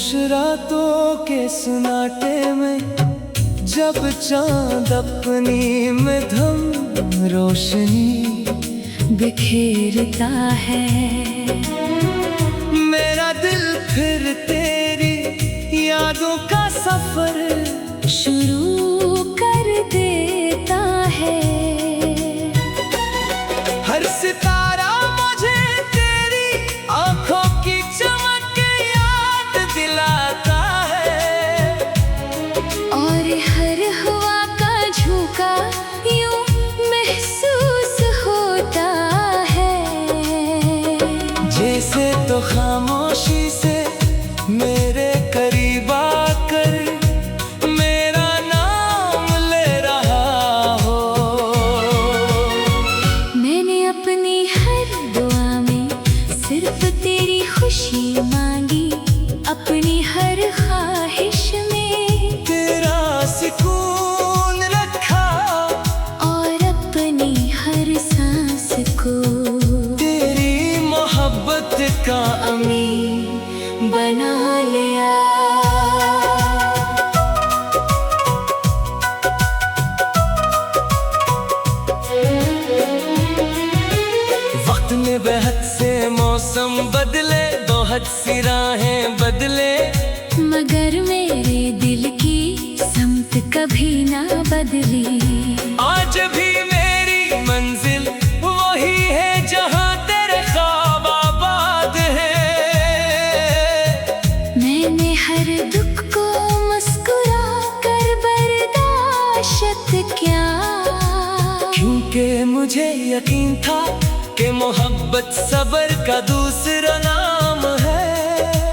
खामोश रातों के सन्नाटे में जब चांद अपनी मध्यम रोशनी बिखेरता है, मेरा दिल फिर तेरी यादों का सफर शुरू कर देता है। हर सितारा मुझे तेरी आंखों की चमक याद दिलाता है, और हर हवा का झोंका यूं महसूस होता है, जैसे तो खामोशी से मेरे करीब आकर मेरा नाम ले रहा हो। मैंने अपनी हर दुआ में सिर्फ तेरी खुशी मांगी, अपनी हर ख्वाहिश में तेरा सुकून रखा, और अपनी हर सांस को तेरी मोहब्बत का अमीर बना लिया। वक्त ने बेहद से मौसम बदले, बहुत सी राहें बदले, मगर मेरे दिल की समत कभी ना बदली। आज भी मेरी मंजिल वही है जहाँ तेरे ख्वाब आबाद है। मैंने हर दुख को मुस्कुरा कर बर्दाश्त किया, क्योंकि मुझे यकीन था कि मोहब्बत सब्र का दूसरा नाम है।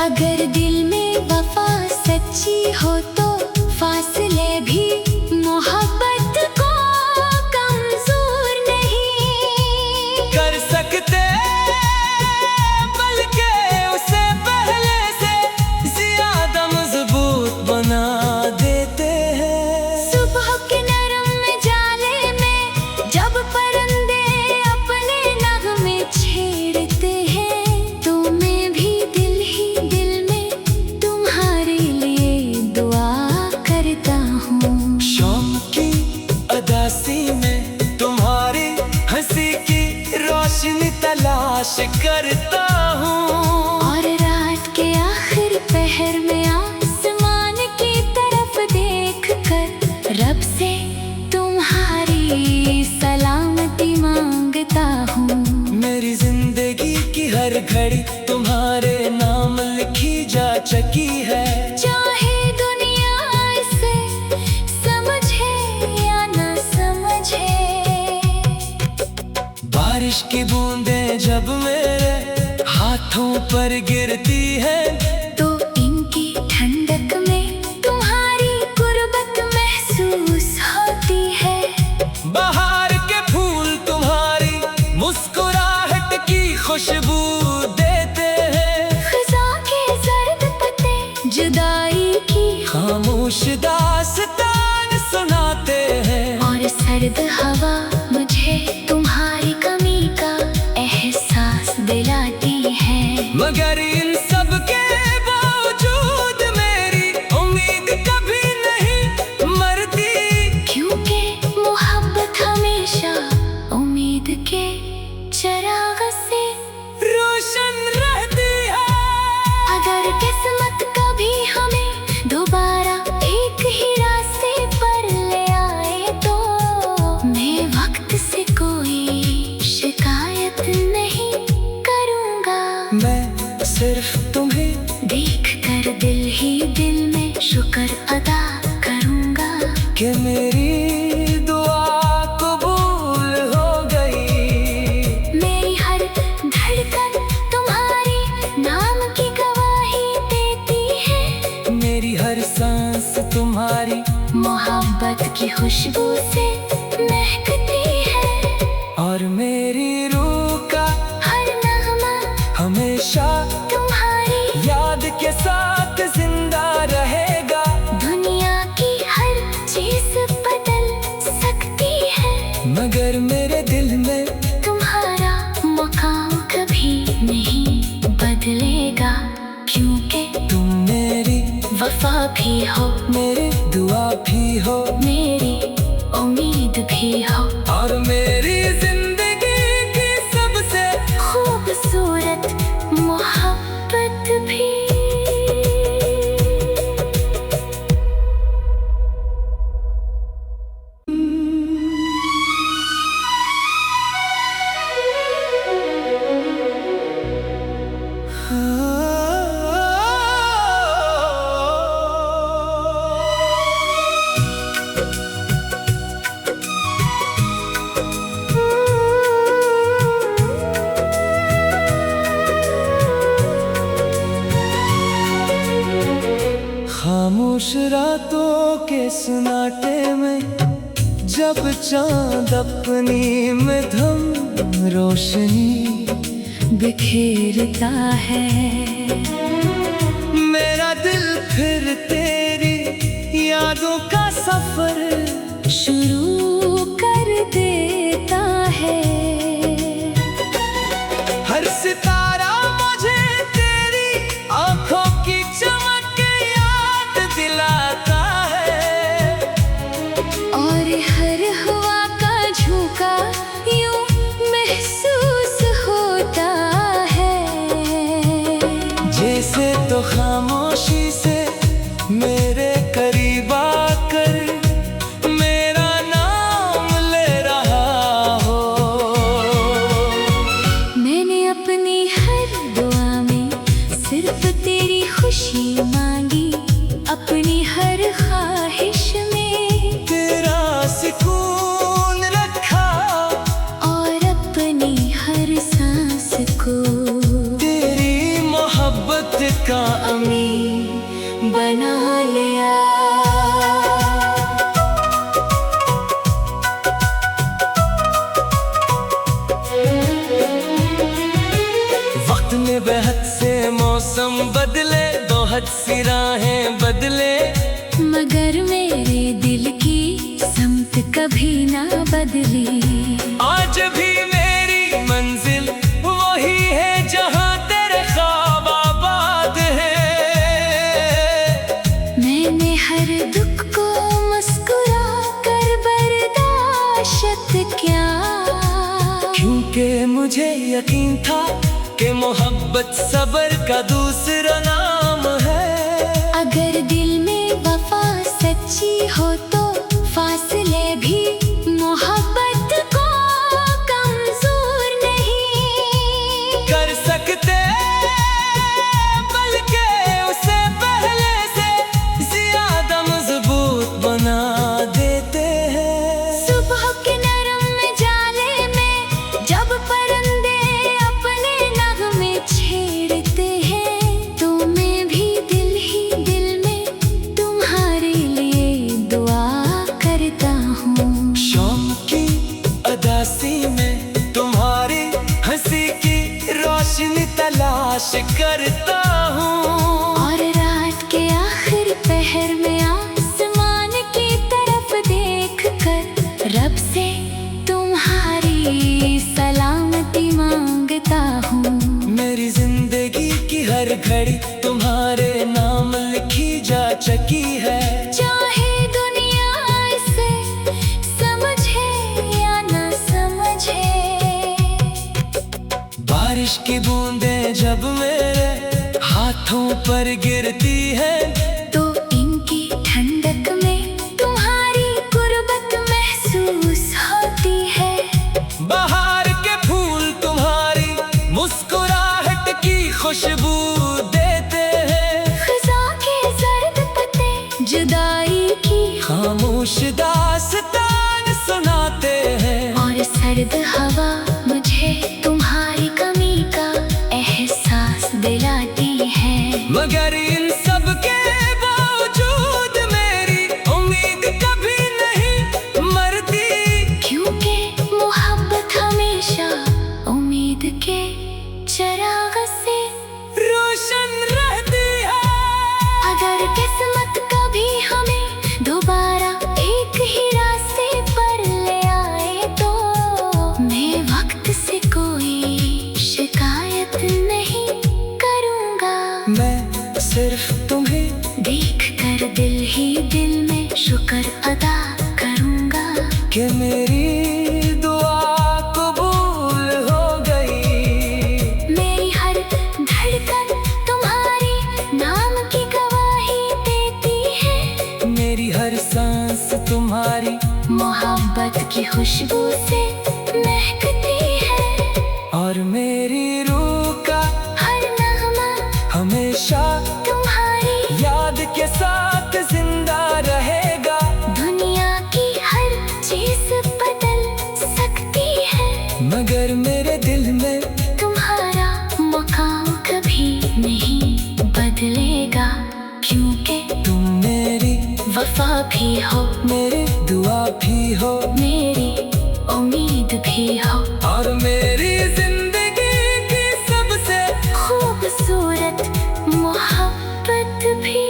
अगर दिल में वफा सच्ची हो तो फासले भी मोहब्बत को कमजोर नहीं कर सकते, बल्कि उसे पहले से ज्यादा मजबूत बना देते हैं। सुबह के नरम जाले में जब परिंदे अपने नगमे छेड़ते हैं, तो मैं भी दिल ही दिल में तुम्हारे लिए दुआ करता हूँ। शाम की अदासी में तुम्हारी हंसी की रोशनी तलाश करता हूँ, और रात के आखिर पहर में आसमान की तरफ देख कर रब से तुम्हारी सलामती मांगता हूँ। मेरी जिंदगी की हर घड़ी तुम्हारे नाम लिखी जा चुकी है। चाहे दुनिया इसे समझे या न समझे, बारिश की बूंदें जब मेरे हाथों पर गिरती है, तो इनकी ठंडक में तुम्हारी गुर्बत महसूस होती है। बाहर के फूल तुम्हारी मुस्कुराहट की खुशबू देते हैं, खज़ा के जर्द पत्ते जुदाई की खामोश दास्तान सुनाते हैं, और सर्द हवा मुझे तुम्हारी कमी का एहसास दिलाती है। मगर इन सब के बावजूद मेरी उम्मीद कभी नहीं मरती, क्योंकि मोहब्बत हमेशा उम्मीद के चिराग से रोशन रहती है। अगर किस्मत कभी हमें दोबारा एक ही रास्ते पर ले आए, तो मैं वक्त से कोई शिकायत नहीं करूँगा। मैं सिर्फ तुम्हें देख कर दिल ही दिल में शुक्र अदा करूँगा, कि मेरी दुआ कबूल हो गई। मेरी हर धड़कन तुम्हारी नाम की गवाही देती है, मेरी हर सांस तुम्हारी मोहब्बत की खुशबू से महकती है, और मेरी रूह का हर नगमा हमेशा तुम्हारी याद के साथ जिंदा रहेगा। दुनिया की हर चीज बदल सकती है, मगर मेरे दिल में तुम्हारा मकाम कभी नहीं बदलेगा, क्योंकि तुम मेरी भी हो, मेरी दुआ भी हो, मेरी उम्मीद भी हो, और मेरी जिंदगी की सबसे खूबसूरत मोहब्बत भी। खामोश रातों के सन्नाटे में जब चांद अपनी मध्यम रोशनी बिखेरता है, मेरा दिल फिर तेरी यादों का सफर शुरू कर देता है। हर सितारा मुझे तेरी आंखों की चमक याद दिलाता है, और हर हवा का झोंका यूं महसूस होता है, जैसे तो खामोशी से मेरे करीब आकर मेरा नाम ले रहा हो। मैंने अपनी हर दुआ में सिर्फ तेरी खुशी मांगी, अपनी हर ख्वाहिश में तेरा सुकून रखा, और अपनी हर सांस को तेरी मोहब्बत का अमीर बना लिया। वक्त ने बेहद से मौसम बदले, बहुत सी राहें बदले, मगर मेरे दिल की समत कभी ना बदली। आज भी मेरी मंजिल वही है जहाँ तेरे ख्वाब आबाद है। मैंने हर दुख को मुस्कुरा कर बर्दाश्त किया, क्योंकि मुझे यकीन था कि मोहब्बत सब्र का दूसरा नाम है। अगर दिल में वफा सच्ची हो तो फासले भी मोहब्बत को कमजोर नहीं कर सकते, बल्कि उसे पहले से ज्यादा मजबूत बना देते हैं। सुबह के नरम जाले में जब परिंदे अपने नगमे छेड़ते हैं, तो मैं भी दिल ही दिल में तुम्हारे लिए दुआ करता हूँ। शाम की अदासी में तुम्हारी हंसी की रोशनी तलाश करता हूँ, और रात के आखिर पहर में आसमान की तरफ देख कर रब से तुम्हारी सलामती मांगता हूँ। मेरी जिंदगी की हर घड़ी तुम्हारे नाम लिखी जा चुकी है। चाहे दुनिया इसे समझे या न समझे, बारिश की बूंदें जब मेरे हाथों पर गिरती है, तो इनकी ठंडक में तुम्हारी गुर्बत महसूस होती है। बाहर के फूल तुम्हारी मुस्कुराहट की खुशबू देते हैं, खिज़ा के जर्द पत्ते जुदाई की खामोश दास्तान सुनाते हैं, और सर्द हवा मुझे तुम्हारी कमी का एहसास दिलाती है। मगर इन सब के बावजूद मेरी उम्मीद कभी नहीं मरती, क्योंकि मोहब्बत हमेशा उम्मीद के चिराग से रोशन रहती है। अगर किस्मत कभी हमें दोबारा एक ही रास्ते पर ले आए, तो मैं वक्त से कोई शिकायत नहीं करूँगा। मैं पर अदा करूंगा कि मेरी दुआ कबूल हो गई। मेरी हर धड़कन तुम्हारी नाम की गवाही देती है। मेरी हर सांस तुम्हारी मोहब्बत की खुशबू से महकती है। और मेरी रूह का हर नगमा हमेशा तुम्हारी याद के साथ जिंदा रहेगा। दुनिया की हर चीज बदल सकती है, मगर मेरे दिल में तुम्हारा मुकाम कभी नहीं बदलेगा। क्योंकि तुम मेरी वफा भी हो, मेरी दुआ भी हो, मेरी उम्मीद भी हो, और मेरी जिंदगी की सबसे खूबसूरत मोहब्बत भी।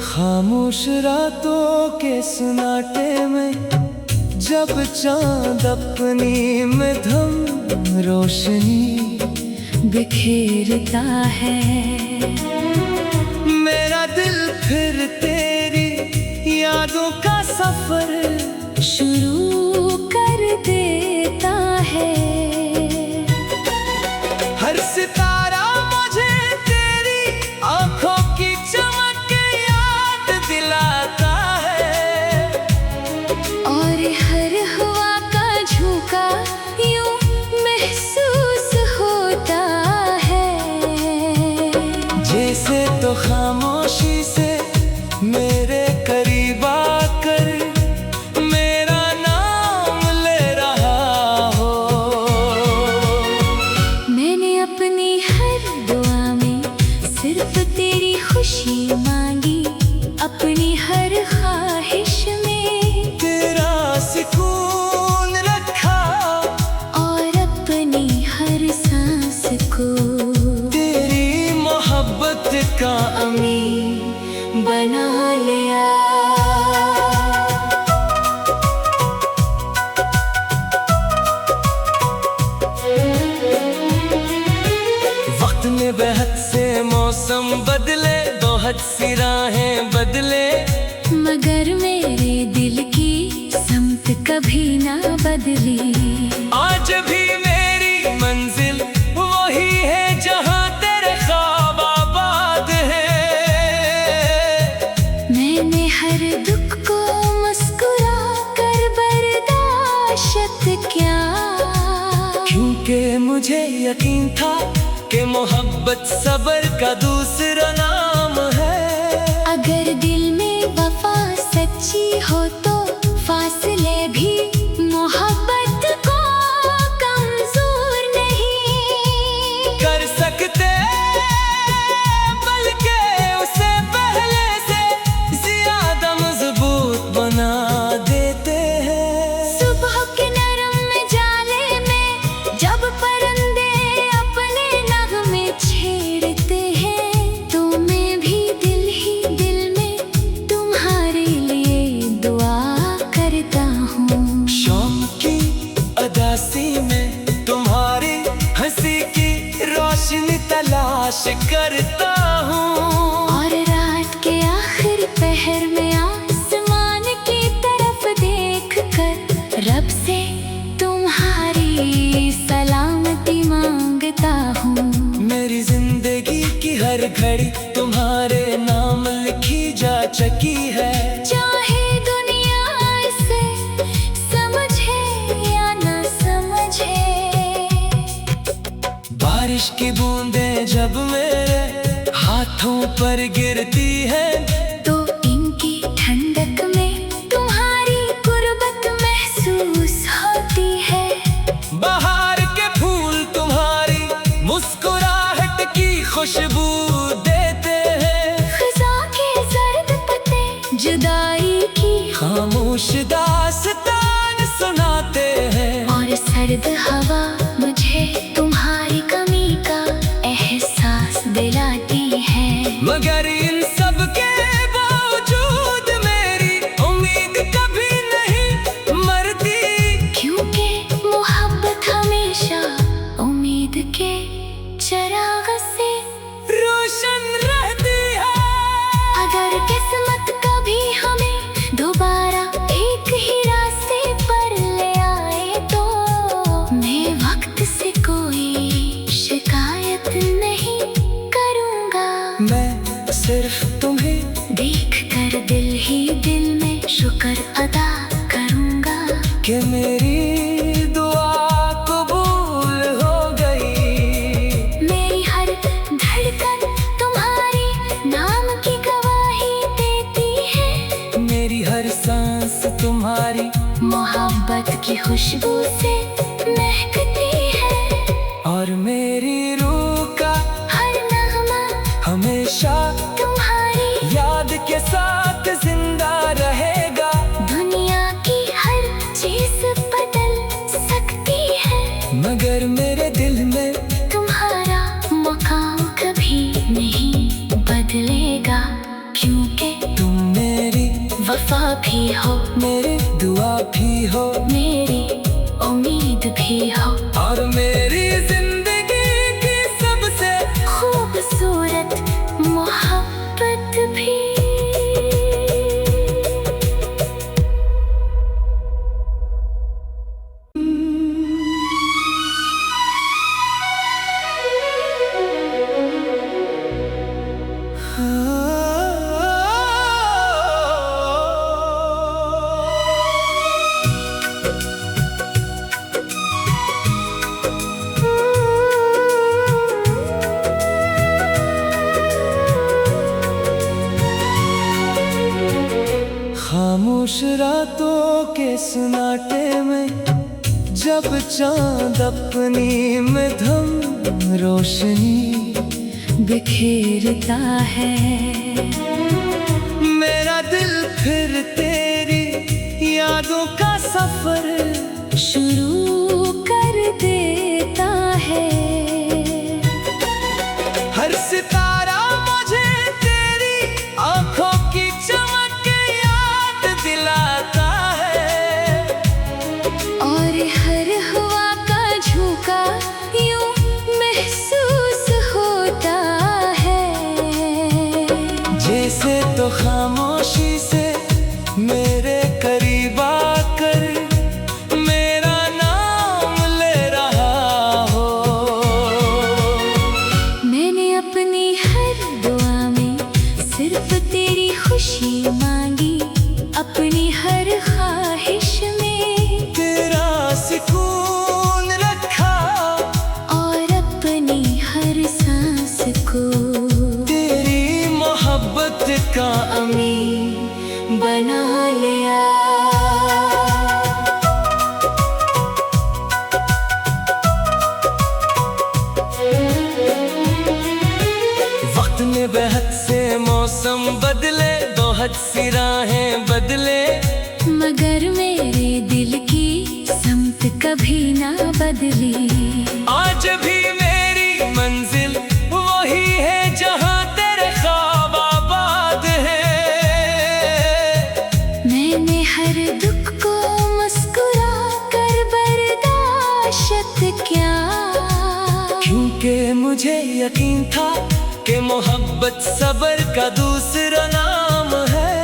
खामोश रातों के सन्नाटे में जब चांद अपनी मध्यम रोशनी बिखेरता है, मेरा दिल फिर तेरी यादों का सफर शुरू कर देता है। हर सितारा मुझे तेरी आंखों की चमक याद दिलाता है, और हर हवा का झोंका यूं महसूस होता है। जैसे तो खामोशी से मेरे करीब आकर मेरा नाम ले रहा हो। मैंने अपनी हर दुआ में सिर्फ तेरी खुशी मांगी, अपनी हर ख्वाहिश में तेरा सुकून रखा, और अपनी हर सांस को तेरी मोहब्बत का अमीर बना लिया। वक्त ने बेहद से मौसम बदले, बहुत सी राहें बदले, मगर मेरे दिल की समत कभी ना बदली। आज भी मेरी मंजिल वही है जहाँ तेरे ख्वाब आबाद है। मैंने हर दुख को मुस्कुरा कर बर्दाश्त किया, क्योंकि मुझे यकीन था कि मोहब्बत सब्र का दूसरा नाम है। अगर दिल में वफा सच्ची हो तो फासले भी मोहब्बत को कमजोर नहीं कर सकते, बल्कि उसे पहले से ज्यादा मजबूत बना देते हैं। सुबह के नरम जाले में जब परिंदे अपने नगमे छेड़ते हैं, तो मैं भी दिल ही दिल में तुम्हारे लिए दुआ करता हूँ। शाम की अदासी में तुम्हारी हंसी की रोशनी तलाश करता हूँ, और रात के आखिर पहर में आसमान की तरफ देख कर रब से तुम्हारी सलामती मांगता हूँ। मेरी जिंदगी की हर घड़ी तुम्हारे नाम लिखी जा चुकी है। चाहे दुनिया इसे समझे या न समझे, बारिश की बूंदें जब मेरे हाथों पर गिरती है, तो इनकी ठंडक में तुम्हारी गुर्बत महसूस होती है। बाहर के फूल तुम्हारी मुस्कुराहट की खुशबू देते हैं। खज़ां के जर्द पत्ते जुदाई की खामोश दास्तान सुनाते हैं। और सर्द हवा मुझे तुम्हारी कमी का एहसास दिलाती है। मगर इन सब के बावजूद मेरी उम्मीद कभी नहीं मरती, क्योंकि मोहब्बत हमेशा उम्मीद के चिराग से रोशन रहती है। अगर किस्मत कभी हमें दोबारा एक ही रास्ते पर ले आए तो मैं वक्त से कोई शिकायत नहीं करूँगा। मैं सिर्फ तुम्हें देख कर दिल ही दिल में शुक्र अदा करूँगा कि मेरी दुआ कबूल हो गई। मेरी हर धड़कन तुम्हारी नाम की गवाही देती है। मेरी हर सांस तुम्हारी मोहब्बत की खुशबू से महकती है। और मेरी रूह का हर नगमा हमेशा तुम्हारी याद के साथ जिंदा रहेगा। दुनिया की हर चीज बदल सकती है, मगर मेरे दिल में तुम्हारा मकाम कभी नहीं बदलेगा। क्योंकि तुम मेरी वफा भी हो, मेरी दुआ भी हो, मेरी उम्मीद भी हो, और मेरी जिंदगी की सबसे खूबसूरत मोहब्बत भी। खामोश रातों के सन्नाटे में जब चांद अपनी मध्यम रोशनी बिखेरता है, मेरा दिल फिर तेरी यादों का सफर शुरू कर देता है। हर सितारा मुझे तेरी आंखों की चमक याद दिलाता है। और हर हवा का झोंका यूं महसूस होता है, जैसे तो खामोशी से मेरे करीब आकर मेरा नाम ले रहा हो। मैंने अपनी हर दुआ में सिर्फ तेरी खुशी मांगी, अपनी हर ख्वाहिश में तेरा सुकून रखा, और अपनी हर सांस को तेरी मोहब्बत का अमीन बना लिया। वक्त ने बेहद से मौसम बदले, बहुत सी राहें बदले, मगर मेरे दिल की समत कभी ना बदली। आज भी मेरी मंजिल वही है जहाँ तेरे ख्वाब आबाद है। मैंने हर दुख को मुस्कुरा कर बर्दाश्त किया, क्योंकि मुझे यकीन था कि मोहब्बत सब्र का दूसरा नाम है।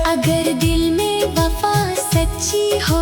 अगर दिल में वफा सच्ची हो